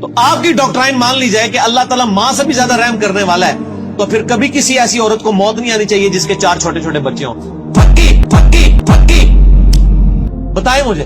تو آپ کی ڈاکٹرائن مان لی جائے کہ اللہ تعالیٰ ماں سے بھی زیادہ رحم کرنے والا ہے، تو پھر کبھی کسی ایسی عورت کو موت نہیں آنی چاہیے جس کے 4 چھوٹے چھوٹے بچے ہوں۔ پھکی بتائیں مجھے،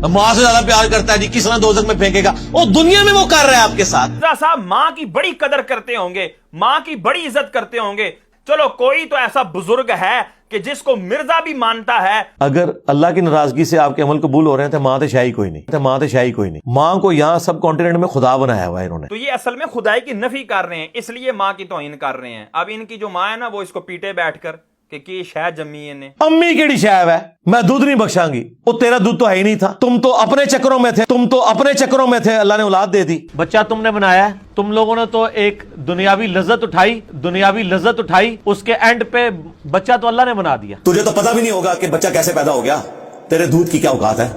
ماں سے زیادہ پیار کرتا ہے جی، کس طرح دوزخ میں پھینکے گا؟ وہ دنیا میں وہ کر رہا ہے آپ کے ساتھ۔ مرزا صاحب ماں کی بڑی قدر کرتے ہوں گے، ماں کی بڑی عزت کرتے ہوں گے، چلو کوئی تو ایسا بزرگ ہے کہ جس کو مرزا بھی مانتا ہے۔ اگر اللہ کی ناراضگی سے آپ کے عمل قبول ہو رہے ہیں تو ماں تو شاہی کوئی نہیں، ماں کو یہاں سب کانٹیننٹ میں خدا بنایا ہوا ہے انہوں نے۔ تو یہ اصل میں خدائی کی نفی کر رہے ہیں، اس لیے ماں کی توہین کر رہے ہیں۔ اب ان کی جو ماں ہے نا وہ اس کو پیٹے بیٹھ کر کہ شاید جمی نے امی کیڑی شاید ہے، میں دودھ نہیں بخشاں گی، وہ تیرا دودھ تو ہے ہی نہیں تھا، تم تو اپنے چکروں میں تھے، اللہ نے اولاد دے دی۔ بچہ تم نے بنایا ہے، تم لوگوں نے تو ایک دنیاوی لذت اٹھائی، اس کے اینڈ پہ بچہ تو اللہ نے بنا دیا۔ تجھے تو پتہ بھی نہیں ہوگا کہ بچہ کیسے پیدا ہو گیا، تیرے دودھ کی کیا اوقات ہے۔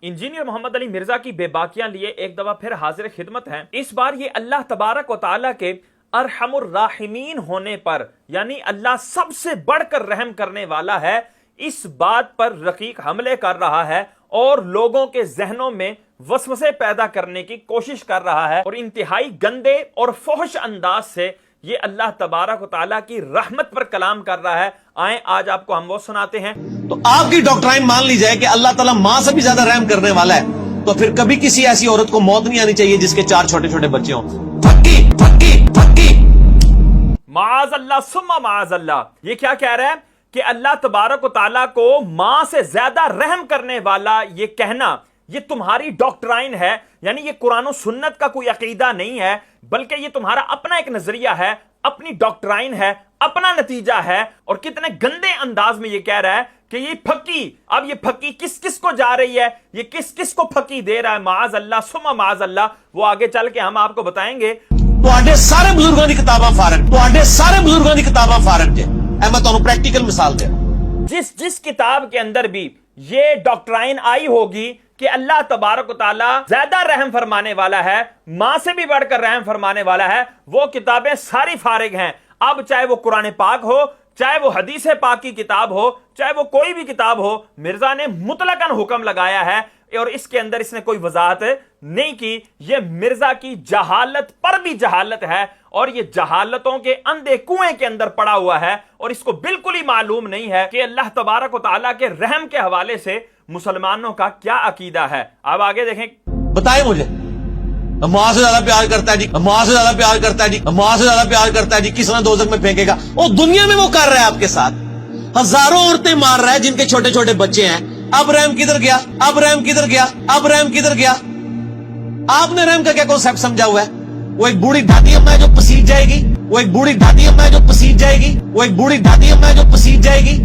انجینئر محمد علی مرزا کی بے باکیاں لیے ایک دفعہ پھر حاضر خدمت ہیں۔ اس بار یہ اللہ تبارک و تعالیٰ کے ارحم الراحمین ہونے پر، یعنی اللہ سب سے بڑھ کر رحم کرنے والا ہے، اس بات پر رقیق حملے کر رہا ہے اور لوگوں کے ذہنوں میں وسوسے پیدا کرنے کی کوشش کر رہا ہے، اور انتہائی گندے اور فحش انداز سے یہ اللہ تبارک و تعالیٰ کی رحمت پر کلام کر رہا ہے۔ آئیں آج آپ کو ہم وہ سناتے ہیں۔ تو آپ کی ڈاکٹرائن مان لی جائے کہ اللہ تعالیٰ ماں سے بھی زیادہ رحم کرنے والا ہے، تو پھر کبھی کسی ایسی عورت کو موت نہیں آنی چاہیے جس کے 4 چھوٹے چھوٹے بچے ہوں۔ معاذ اللہ ثم معاذ اللہ، یہ کیا کہہ رہا ہے کہ اللہ تبارک و تعالیٰ کو ماں سے زیادہ رحم کرنے والا یہ کہنا، یہ تمہاری ڈاکٹرائن ہے، یعنی یہ قرآن و سنت کا کوئی عقیدہ نہیں ہے، بلکہ یہ تمہارا اپنا ایک نظریہ ہے، اپنی ڈاکٹرائن ہے، اپنا نتیجہ ہے، اور کتنے گندے انداز میں یہ کہہ رہا ہے کہ یہ پھکی، اب یہ پھکی کس کس کو جا رہی ہے، یہ کس کس کو پھکی دے رہا ہے۔ معاذ اللہ ثم معاذ اللہ، وہ آگے چل کے ہم آپ کو بتائیں گے۔ تواڈے سارے بزرگاں دی کتاباں فارغ جے، اے میں تانوں پریکٹیکل مثال دے۔ جس کتاب کے اندر بھی یہ ڈاکٹرائن آئی ہوگی کہ اللہ تبارک و تعالیٰ زیادہ رحم فرمانے والا ہے، ماں سے بھی بڑھ کر رحم فرمانے والا ہے، وہ کتابیں ساری فارغ ہیں۔ اب چاہے وہ قرآن پاک ہو، چاہے وہ حدیث پاک کی کتاب ہو، چاہے وہ کوئی بھی کتاب ہو، مرزا نے مطلقاً حکم لگایا ہے، اور اس کے اندر اس نے کوئی وضاحت نہیں کی۔ یہ مرزا کی جہالت پر بھی جہالت ہے، اور یہ جہالتوں کے اندھے کنویں کے اندر پڑا ہوا ہے، اور اس کو بالکل ہی معلوم نہیں ہے کہ اللہ تبارک و تعالیٰ کے رحم کے حوالے سے مسلمانوں کا کیا عقیدہ ہے۔ اب آگے دیکھیں۔ بتائیں مجھے، ماں سے زیادہ پیار کرتا ہے جی، کس طرح دوزخ میں پھینکے گا؟ وہ دنیا میں وہ کر رہا ہے آپ کے ساتھ، ہزاروں عورتیں مار رہا ہے جن کے چھوٹے چھوٹے بچے ہیں۔ اب رحم کدھر گیا؟ آپ نے رحم کا کیا کنسپٹ سمجھا ہوا ہے؟ وہ ایک بوڑھی دادی اماں ہے جو پسیج جائے گی،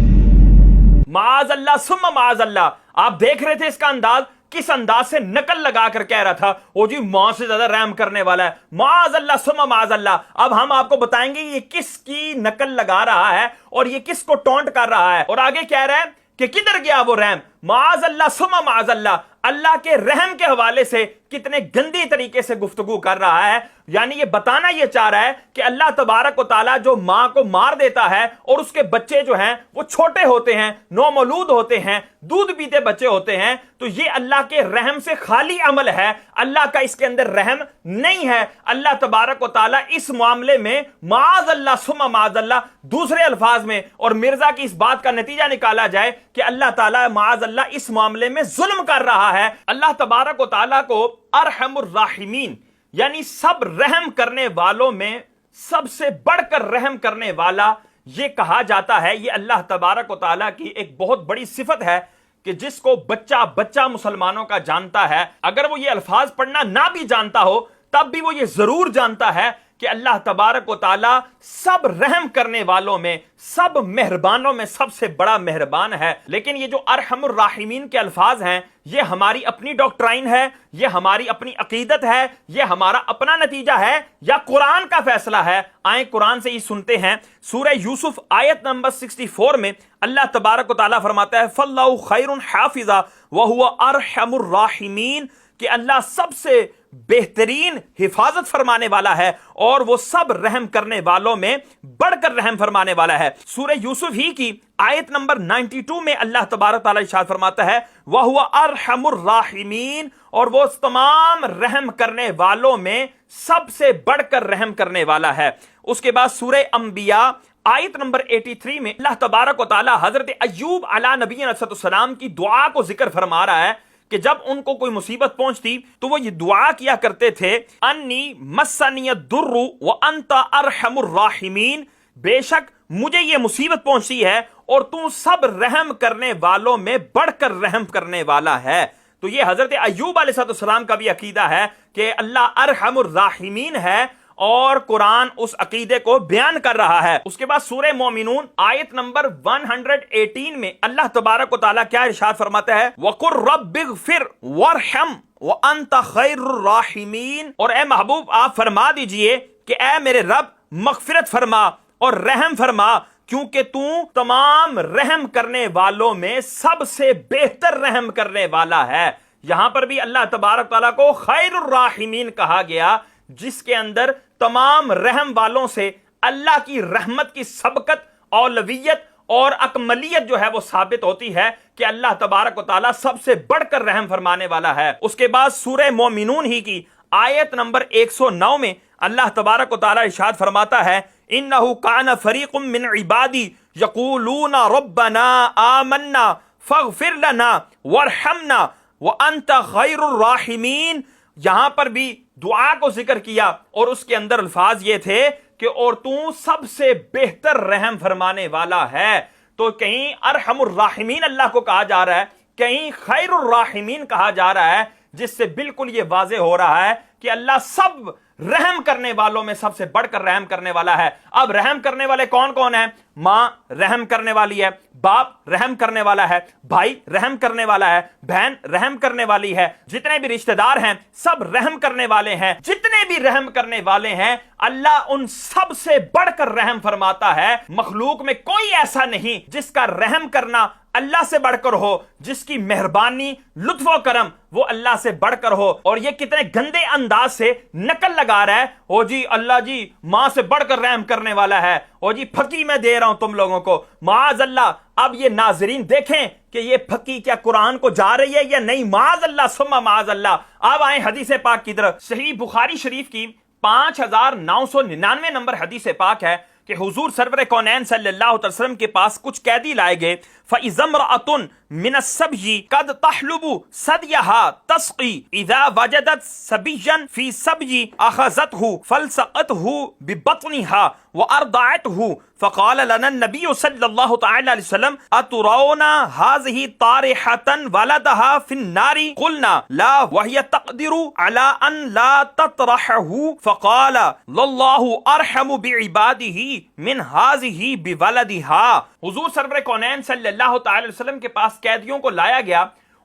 معاذ اللہ ثم معاذ اللہ۔ آپ دیکھ رہے تھے اس کا انداز، کس انداز سے نقل لگا کر کہہ رہا تھا وہ جی ماں سے زیادہ رحم کرنے والا ہے، معاذ اللہ ثم معاذ اللہ۔ اب ہم آپ کو بتائیں گے یہ کس کی نقل لگا رہا ہے اور یہ کس کو ٹونٹ کر رہا ہے، اور آگے کہہ رہا ہے کہ کدھر گیا وہ رحم، معاذ اللہ ثم معاذ اللہ۔ اللہ کے رحم کے حوالے سے کتنے گندی طریقے سے گفتگو کر رہا ہے، یعنی یہ بتانا یہ چاہ رہا ہے کہ اللہ تبارک و تعالیٰ جو ماں کو مار دیتا ہے اور اس کے بچے جو ہیں وہ چھوٹے ہوتے ہیں، نومولود ہوتے ہیں، دودھ پیتے بچے ہوتے ہیں، تو یہ اللہ کے رحم سے خالی عمل ہے، اللہ کا اس کے اندر رحم نہیں ہے۔ اللہ تبارک و تعالیٰ اس معاملے میں معاذ اللہ ثم معاذ اللہ، دوسرے الفاظ میں، اور مرزا کی اس بات کا نتیجہ نکالا جائے کہ اللہ تعالیٰ معاذ اللہ اس معاملے میں ظلم کر رہا ہے۔ اللہ تبارک و تعالیٰ کو ارحم الراحمین، یعنی سب رحم کرنے والوں میں سب سے بڑھ کر رحم کرنے والا یہ کہا جاتا ہے۔ یہ اللہ تبارک و تعالیٰ کی ایک بہت بڑی صفت ہے کہ جس کو بچہ مسلمانوں کا جانتا ہے، اگر وہ یہ الفاظ پڑھنا نہ بھی جانتا ہو تب بھی وہ یہ ضرور جانتا ہے کہ اللہ تبارک و تعالیٰ سب رحم کرنے والوں میں، سب مہربانوں میں سب سے بڑا مہربان ہے۔ لیکن یہ جو ارحم الراحمین کے الفاظ ہیں یہ ہماری اپنی ڈاکٹرائن ہے، یہ ہماری اپنی عقیدت ہے، یہ ہمارا اپنا نتیجہ ہے یا قرآن کا فیصلہ ہے؟ آئیں قرآن سے ہی سنتے ہیں۔ سورہ یوسف آیت نمبر 64 میں اللہ تبارک و تعالیٰ فرماتا ہے فَاللَّهُ خَيْرٌ حَافِظًا وَهُوَ أَرْحَمُ الراحمین، کہ اللہ سب سے بہترین حفاظت فرمانے والا ہے اور وہ سب رحم کرنے والوں میں بڑھ کر رحم فرمانے والا ہے۔ سورہ یوسف ہی کی آیت نمبر 92 میں اللہ تبارک تعالیٰ ارشاد فرماتا ہے وَهُوَ أَرْحَمُ الرَّاحِمِينَ، اور وہ تمام رحم کرنے والوں میں سب سے بڑھ کر رحم کرنے والا ہے۔ اس کے بعد سورہ انبیاء آیت نمبر 83 میں اللہ تبارک و تعالیٰ حضرت ایوب علیہ نبی علیہ السلام کی دعا کو ذکر فرما رہا ہے کہ جب ان کو کوئی مصیبت پہنچتی تو وہ یہ دعا کیا کرتے تھے انی مسنی الضر وانت ارحم الراحمین، بے شک مجھے یہ مصیبت پہنچتی ہے اور تو سب رحم کرنے والوں میں بڑھ کر رحم کرنے والا ہے۔ تو یہ حضرت ایوب علیہ السلام کا بھی عقیدہ ہے کہ اللہ ارحم الراحمین ہے، اور قرآن اس عقیدے کو بیان کر رہا ہے۔ اس کے بعد سورہ مومنون آیت نمبر 118 میں اللہ تبارک و تعالیٰ کیا ارشاد فرماتا ہے وَقُلْ رَبِّ اغْفِرْ وَارْحَمْ وَأَنْتَ خَيْرُ الرَّاحِمِينَ، اور اے محبوب آپ فرما دیجئے کہ اے میرے رب مغفرت فرما اور رحم فرما، کیونکہ تو تمام رحم کرنے والوں میں سب سے بہتر رحم کرنے والا ہے۔ یہاں پر بھی اللہ تبارک تعالیٰ کو خیر الراحمین کہا گیا، جس کے اندر تمام رحم والوں سے اللہ کی رحمت کی سبقت، اولویت اور اکملیت جو ہے وہ ثابت ہوتی ہے کہ اللہ تبارک و تعالیٰ سب سے بڑھ کر رحم فرمانے والا ہے۔ اس کے بعد سورہ مومنون ہی کی آیت نمبر 109 میں اللہ تبارک و تعالیٰ ارشاد فرماتا ہے انہ کان فریق من عبادی یقولون ربنا آمنا فاغفر لنا وارحمنا وانت خیر الراحمین۔ یہاں پر بھی دعا کو ذکر کیا اور اس کے اندر الفاظ یہ تھے کہ اور تو سب سے بہتر رحم فرمانے والا ہے۔ تو کہیں ارحم الراحمین اللہ کو کہا جا رہا ہے، کہیں خیر الراحمین کہا جا رہا ہے، جس سے بالکل یہ واضح ہو رہا ہے کہ اللہ سب رحم کرنے والوں میں سب سے بڑھ کر رحم کرنے والا ہے۔ اب رحم کرنے والے کون کون ہیں؟ ماں رحم کرنے والی ہے، باپ رحم کرنے والا ہے، بھائی رحم کرنے والا ہے، بہن رحم کرنے والی ہے، جتنے بھی رشتہ دار ہیں سب رحم کرنے والے ہیں۔ جتنے بھی رحم کرنے والے ہیں اللہ ان سب سے بڑھ کر رحم فرماتا ہے۔ مخلوق میں کوئی ایسا نہیں جس کا رحم کرنا اللہ سے بڑھ کر ہو، جس کی مہربانی لطف و کرم وہ اللہ سے بڑھ کر ہو۔ اور یہ کتنے گندے انداز سے نقل لگا رہا ہے، او جی اللہ جی ماں سے بڑھ کر رحم کرنے والا ہے، او جی پھکی میں دے رہا ہوں تم لوگوں کو، معاذ اللہ۔ اب یہ ناظرین دیکھیں کہ یہ پھکی کیا قرآن کو جا رہی ہے یا نہیں، معاذ اللہ ثم معاذ اللہ۔ اب آئیں حدیث پاک کی طرف۔ صحیح بخاری شریف کی 5999 نمبر حدیث پاک ہے کہ حضور سرور کونین صلی اللہ علیہ وسلم کے پاس کچھ قیدی لائے گئے، فَإِذَا امْرَأَةٌ مِنَ السَّبْيِ قَدْ تَحْلُبُ ثَدْيَهَا تَسْقِي إِذَا وَجَدَتْ صَبِيًّا فِي السَّبْيِ أَخَذَتْهُ فَالْتَقَتْهُ بِبَطْنِهَا وَأَرْضَعَتْهُ فَقَالَ لَنَا النَّبِيُّ صلی اللہ تعالی علیہ وسلم أَتُرَوْنَ هَذِهِ طَارِحَةً وَلَدَهَا فِي النَّارِ قُلْنَا لَا وَهِيَ تَقْدِرُ عَلَىٰ أَنْ لَا تَطْرَحَهُ فَقَالَ لَلَّهُ أَرْحَمُ بِعِبَادِهِ مِنْ هَذِهِ بِوَلَدِهَا۔ حضور سرور کونین صلی اللہ تعالی علیہ وسلم کے پاس قیدیوں کو لایا گیا،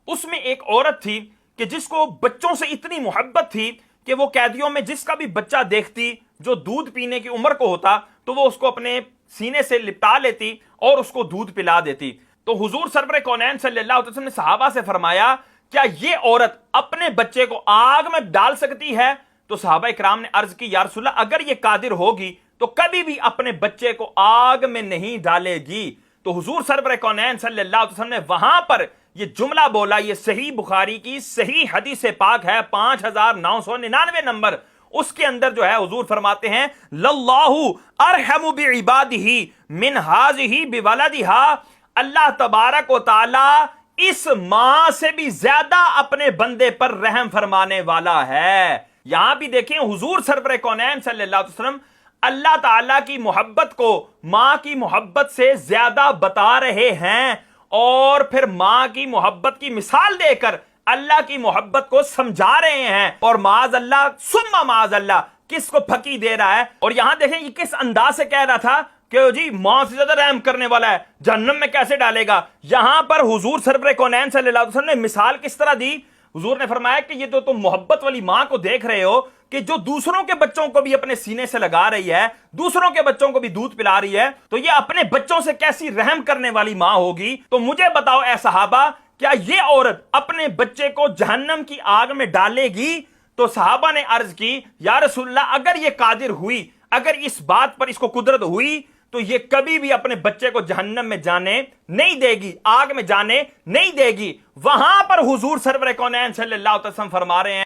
اس میں ایک عورت تھی کہ جس کو بچوں سے اتنی محبت تھی کہ وہ قیدیوں میں جس کا بھی بچہ دیکھتی جو دودھ پینے کی عمر کو ہوتا تو وہ اس کو اپنے سینے سے لپٹا لیتی اور اس کو دودھ پلا دیتی۔ تو حضور سرور کونین صلی اللہ علیہ وسلم نے صحابہ سے فرمایا کیا یہ عورت اپنے بچے کو آگ میں ڈال سکتی ہے؟ تو صحابہ اکرام نے عرض کی یا رسول اللہ اگر یہ قادر ہوگی تو کبھی بھی اپنے بچے کو آگ میں نہیں ڈالے گی۔ تو حضور سرور کونین صلی اللہ علیہ وسلم نے وہاں پر یہ جملہ بولا، یہ صحیح بخاری کی صحیح حدیث پاک ہے 5999 نمبر، اس کے اندر جو ہے حضور فرماتے ہیں للہ ارحم بعبادہ من ہذہ بولدہا، اللہ تبارک و تعالی اس ماں سے بھی زیادہ اپنے بندے پر رحم فرمانے والا ہے۔ یہاں بھی دیکھیں حضور سرور کونین صلی اللہ علیہ وسلم اللہ تعالیٰ کی محبت کو ماں کی محبت سے زیادہ بتا رہے ہیں، اور پھر ماں کی محبت کی مثال دے کر اللہ کی محبت کو سمجھا رہے ہیں، اور معاذ اللہ ثم معاذ اللہ کس کو پھکی دے رہا ہے۔ اور یہاں دیکھیں یہ کس انداز سے کہہ رہا تھا کہ جی ماں سے زیادہ رحم کرنے والا ہے، جہنم میں کیسے ڈالے گا۔ یہاں پر حضور سرور کونین صلی اللہ علیہ وسلم نے مثال کس طرح دی؟ حضور نے فرمایا کہ یہ تو تم محبت والی ماں کو دیکھ رہے ہو کہ جو دوسروں کے بچوں کو بھی اپنے سینے سے لگا رہی ہے، دوسروں کے بچوں کو بھی دودھ پلا رہی ہے، تو یہ اپنے بچوں سے کیسی رحم کرنے والی ماں ہوگی۔ تو مجھے بتاؤ اے صحابہ کیا یہ عورت اپنے بچے کو جہنم کی آگ میں ڈالے گی؟ تو صحابہ نے عرض کی یا رسول اللہ اگر یہ قادر ہوئی، اگر اس بات پر اس کو قدرت ہوئی تو یہ کبھی بھی اپنے بچے کو جہنم میں جانے نہیں دے گی، آگ میں جانے نہیں دے گی۔ وہاں پر حضور سرور کونین صلی اللہ علیہ وسلم فرما رہے ہیں